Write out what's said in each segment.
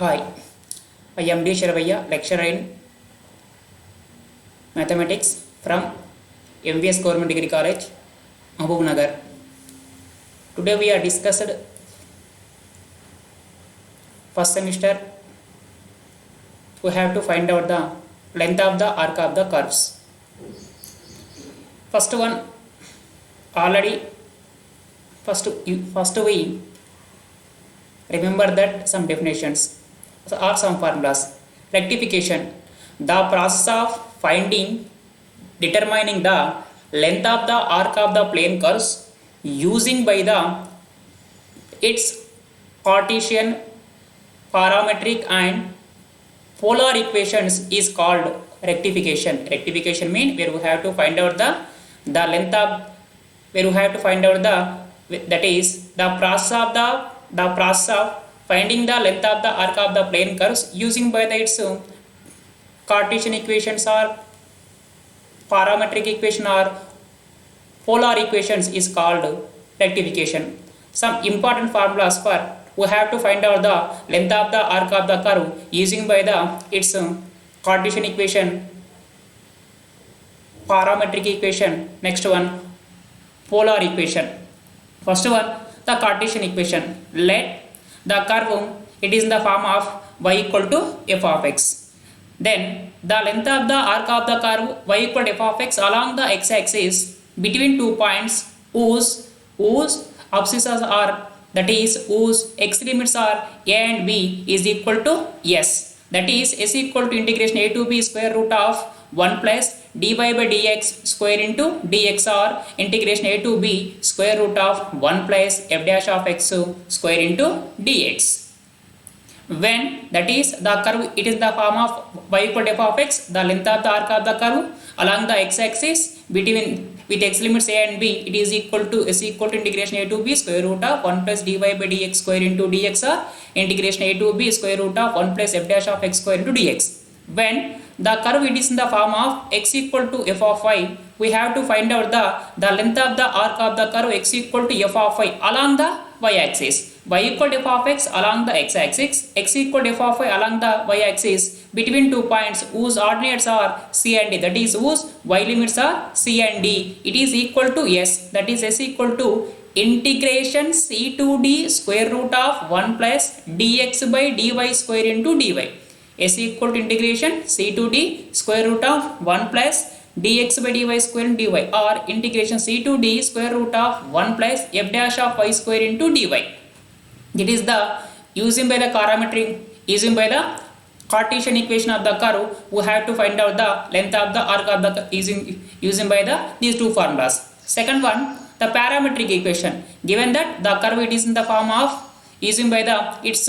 Hi, I am D. Sharavaya, lecturer in mathematics from MVS Government Degree College, Mahbub Nagar. Today we are discussed first semester. We have to find out the length of the arc of the curves. First one already first we remember that some definitions or some formulas. Rectification, the process of determining the length of the arc of the plane curves using by its Cartesian, parametric and polar equations is called rectification. Rectification means where we have to find out the length of, where we have to find out that is the process of finding the length of the arc of the plane curves using by its Cartesian equations or parametric equation or polar equations is called rectification. Some important formulas for we have to find out the length of the arc of the curve using by its Cartesian equation, parametric equation. Next one, polar equation. First one, the Cartesian equation. Let the curve, it is in the form of y equal to f of x. Then the length of the arc of the curve y equal to f of x along the x-axis between 2 points whose abscissas are, that is whose x limits are a and b is equal to s. That is s equal to integration a to b square root of 1 plus dy by dx square into dx or integration a to b square root of 1 plus f dash of x square into dx. When that is the curve, it is the form of y equal to f of x, the length of the arc of the curve along the x-axis between with x limits a and b, it is equal to s equal to integration a to b square root of 1 plus dy by dx square into dx or integration a to b square root of 1 plus f dash of x square into dx. When the curve it is in the form of x equal to f of y, we have to find out the length of the arc of the curve x equal to f of y along the y-axis. Y equal to f of x along the x-axis, x equal to f of y along the y-axis between 2 points whose ordinates are c and d, that is whose y limits are c and d, it is equal to s, that is s equal to integration c to d square root of 1 plus dx by dy square into dy. S equal to integration c to d square root of 1 plus dx by dy square into dy or integration c to d square root of 1 plus f dash of y square into dy. That is the using by the Cartesian equation of the curve, we have to find out the length of the arc of the using by these two formulas. Second one, the parametric equation. Given that the curve it is in the form of using by its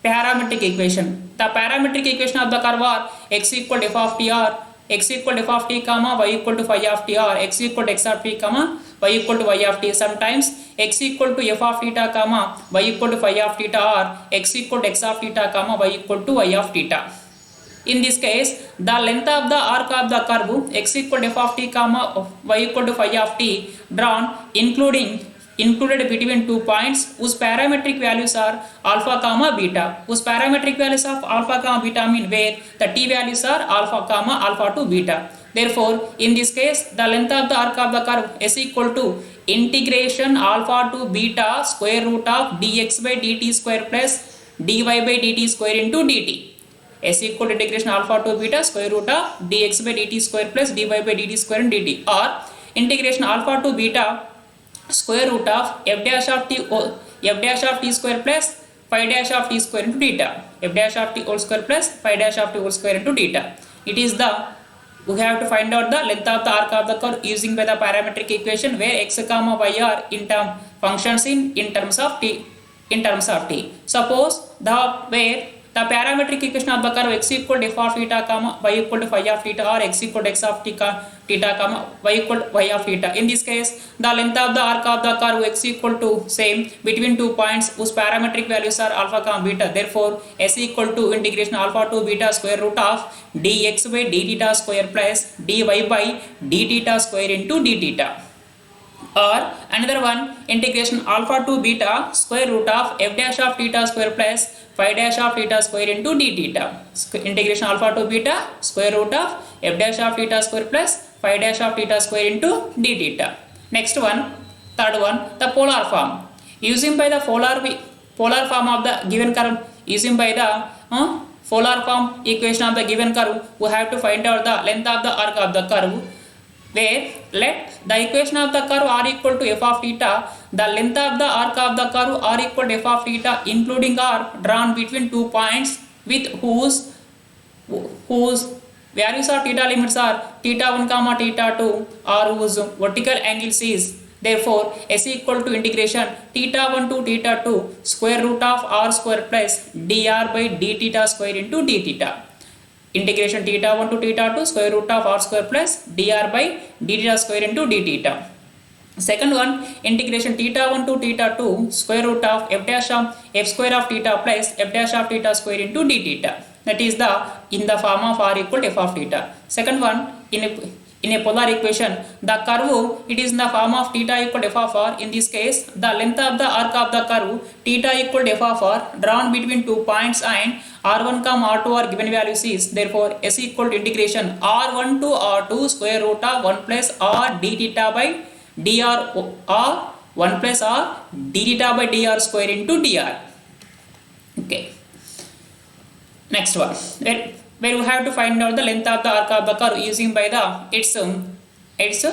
parametric equation. The parametric equation of the curve are x equal to f of t or x equal to f of t comma y equal to phi of t or x equal to x of t comma y equal to y of t. Sometimes x equal to f of theta comma y equal to phi of theta or x equal to x of theta comma y equal to y of theta. In this case, the length of the arc of the curve x equal to f of t comma y equal to phi of t drawn included between 2 points whose parametric values are alpha comma beta. Whose parametric values of alpha comma beta mean where the t values are alpha comma alpha to beta. Therefore, in this case, the length of the arc of the curve is equal to integration alpha to beta square root of dx by dt square plus dy by dt square into dt. S equal to integration alpha to beta square root of dx by dt square plus dy by dt square into dt or integration alpha to beta square root of f dash of t square plus phi dash of t square into theta. F dash of t whole square plus phi dash of t whole square into theta. It is we have to find out the length of the arc of the curve using by the parametric equation where x comma y are functions in terms of t. Suppose where the parametric equation of the curve x equal to f of theta comma y equal to phi of theta or x equal to x of theta comma y equal to y of theta. In this case, the length of the arc of the curve x equal to same between 2 points whose parametric values are alpha comma beta. Therefore, s equal to integration alpha to beta square root of dx by d theta square plus dy by d theta square into d theta. or another one integration alpha to beta square root of f dash of theta square plus phi dash of theta square into d theta. Integration alpha to beta square root of f dash of theta square plus phi dash of theta square into d theta. Next one, third one, the polar form. Using by the polar form of the given curve, using by the polar form equation of the given curve, we have to find out the length of the arc of the curve, where let the equation of the curve r equal to f of theta, the length of the arc of the curve r equal to f of theta including r drawn between 2 points with whose values of theta limits are theta 1 comma theta 2 or whose vertical angles is. Therefore s equal to integration theta 1 to theta 2 square root of r square plus dr by d theta square into d theta. Integration theta 1 to theta 2 square root of r square plus dr by d theta square into d theta. Second one, integration theta 1 to theta 2 square root of f dash of f square of theta plus f dash of theta square into d theta. That is the in the form of r equal to f of theta. Second one, in a polar equation, the curve it is in the form of theta equal to f of r. In this case, the length of the arc of the curve theta equal to f of r drawn between 2 points and r1 comma r2 are given values is. Therefore s equal to integration r1 to r2 square root of 1 plus r d theta by dr or 1 plus r d theta by dr square into dr. Okay. Next one, where we have to find out the length of the arc of the curve using by the its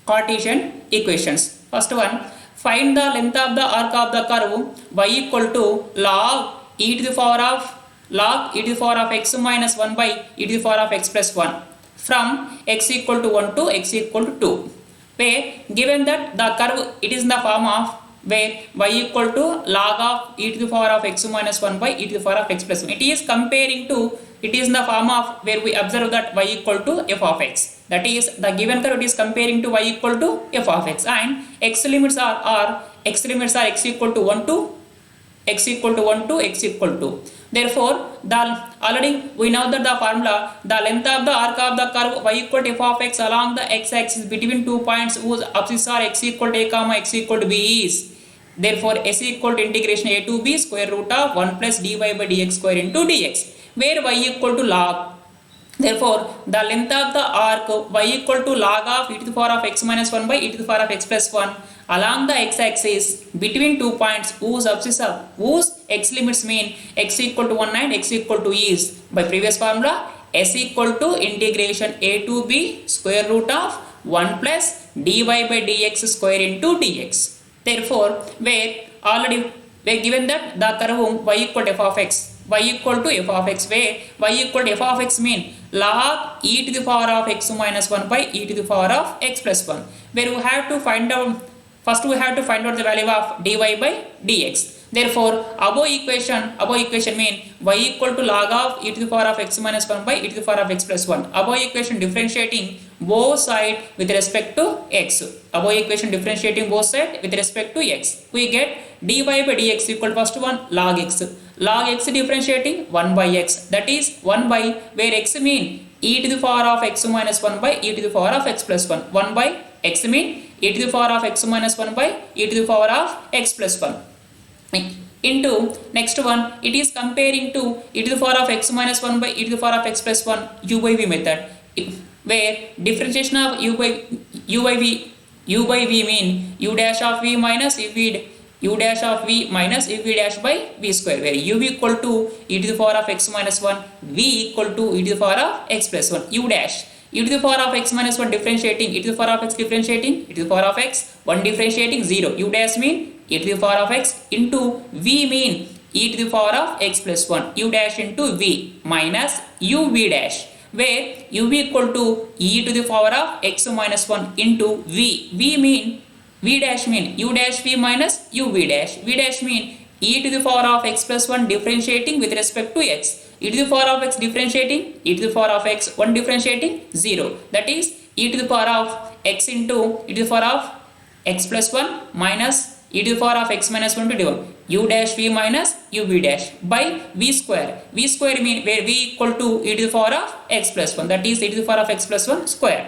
Cartesian equations. First one, find the length of the arc of the curve y equal to log e to the power of x minus 1 by e to the power of x plus 1 from x equal to 1 to x equal to 2, where given that the curve it is in the form of where y equal to log of e to the power of x minus 1 by e to the power of x plus 1. It is comparing to, it is in the form of where we observe that y equal to f of x. That is the given curve it is comparing to y equal to f of x, and x limits are x equal to 1 to x equal to 1 to x equal to. Therefore, already we know that the formula, the length of the arc of the curve y equal to f of x along the x-axis between 2 points whose axes are x equal to a comma x equal to b is. Therefore, s equal to integration a to b square root of 1 plus dy by dx square into dx, where y equal to log. Therefore, the length of the arc y equal to log of e to the power of x minus 1 by e to the power of x plus 1 along the x-axis between 2 points whose x limits mean x equal to 1 and x equal to is. By previous formula, s equal to integration a to b square root of 1 plus dy by dx square into dx. Therefore, where given that the curve y equal to f of x, y equal to f of x, where y equal to f of x mean log e to the power of x minus 1 by e to the power of x plus 1, where we have to find out, first we have to find out the value of dy by dx. Therefore, above equation mean y equal to log of e to the power of x minus 1 by e to the power of x plus 1. Above equation differentiating both sides with respect to x. Above equation differentiating both sides with respect to x. We get dy by dx equal to first one log x. Log x differentiating 1 by x. That is 1 by where x mean e to the power of x minus 1 by e to the power of x plus 1. 1 by x mean e to the power of x minus 1 by e to the power of x plus 1. Into next one, it is comparing to e to the power of x minus 1 by e to the power of x plus 1 u by v method, where differentiation of u by v mean u dash of v minus u dash of v minus v dash by v square, where u equal to e to the power of x minus 1, v equal to e to the power of x plus 1, u dash e to the power of x minus 1 differentiating e to the power of x differentiating e to the power of x 1 differentiating 0, u dash mean e to the power of x into v mean e to the power of x plus 1, u dash into v minus u v dash, where u equal to e to the power of x minus 1 into v mean v dash mean u dash v minus u v dash mean e to the power of x plus 1 differentiating with respect to x, e to the power of x differentiating e to the power of x 1 differentiating 0, that is e to the power of x into e to the power of x plus 1 minus e to the power of x minus 1 to d1 u dash v minus u v dash by v square mean where v equal to e to the power of x plus 1, that is e to the power of x plus 1 square.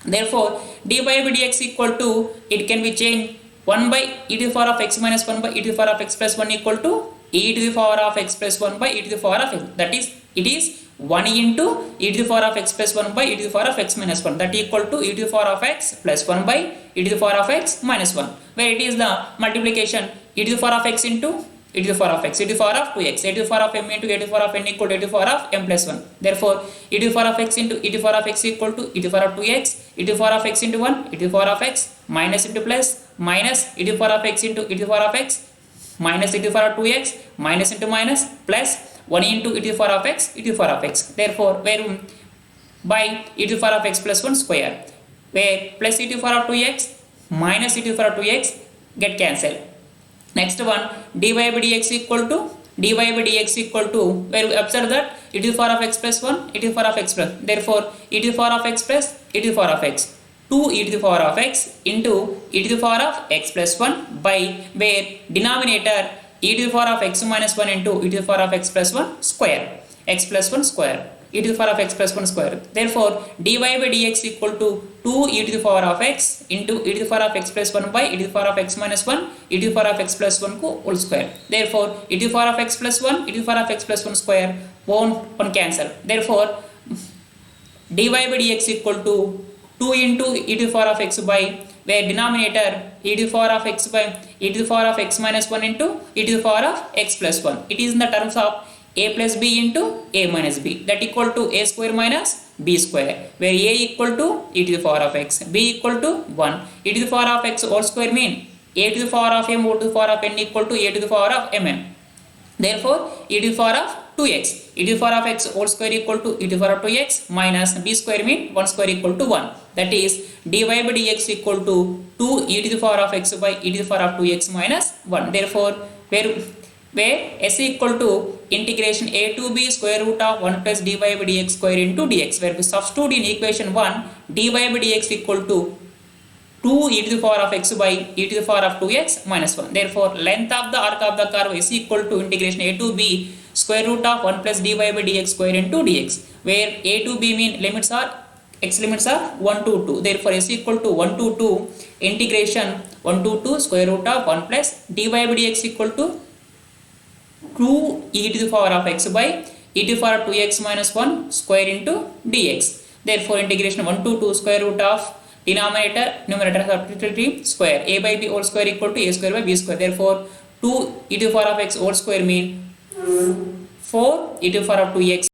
Therefore, dy by dx equal to, it can be changed 1 by e to the power of x minus 1 by e to the power of x plus 1 equal to e to the power of x plus 1 by e to the power of x. That is, it is 1 into e to the power of x plus 1 by e to the power of x minus 1, that equal to e to the power of x plus 1 by e to the power of x minus 1, where it is the multiplication e to the power of x into e to the power of x, e to the power of 2x, e to the power of m into e to the power of n equal to e to the power of m plus 1. Therefore, e to the power of x into e to the power of x equal to e to the power of 2x, e to the power of x into 1, e to the power of x, minus into plus, minus e to the power of x into e to the power of x, minus e to the power of 2x, minus into minus, plus 1 into e to the power of x, e to the power of x. Therefore, where by e to the power of x plus 1 square, where plus e to the power of 2x minus e to the power of 2x get cancelled. Next one, dy by dx equal to where we observe that e to the power of x plus 1, e to the power of x plus, therefore e to the power of x plus e to the power of x, 2 e to the power of x into e to the power of x plus 1 by, where denominator e to the power of x minus 1 into e to the power of x plus 1 square, x plus 1 square, e to the power of x plus 1 square. Therefore, dy by dx equal to 2 e to the power of x into e to the power of x plus 1 by e to the power of x minus 1 e to the power of x plus 1 को whole square. Therefore, e to the power of x plus 1 e to the power of x plus 1 square won't cancel. Therefore, dy by dx equal to 2 into e to the power of x by, where denominator e to the power of x by e to the power of x minus 1 into e to the power of x plus 1. It is in the terms of a plus b into a minus b, that equal to a square minus b square, where a equal to e to the power of x, b equal to 1, e to the power of x whole square mean a to the power of m whole to the power of n equal to a to the power of mm. Therefore, e to the power of 2x, e to the power of x whole square equal to e to the power of 2x minus b square mean 1 square equal to 1. That is, dy by dx equal to 2 e to the power of x by e to the power of 2x minus 1. Therefore, where s equal to integration a to b square root of 1 plus dy by dx square into dx, where we substitute in equation 1 dy by dx equal to 2 e to the power of x by e to the power of 2x minus 1. Therefore, length of the arc of the curve is equal to integration a to b square root of 1 plus dy by dx square into dx, where a to b mean limits are x limits are 1 to 2. Therefore, s equal to 1 to 2 integration 1 to 2 square root of 1 plus dy by dx equal to 2 e to the power of x by e to the power of 2x minus 1 square into dx. Therefore, integration 1 to 2 square root of denominator numerator substituting square a by b whole square equal to a square by b square. Therefore, 2 e to the power of x whole square mean 4 e to the power of 2x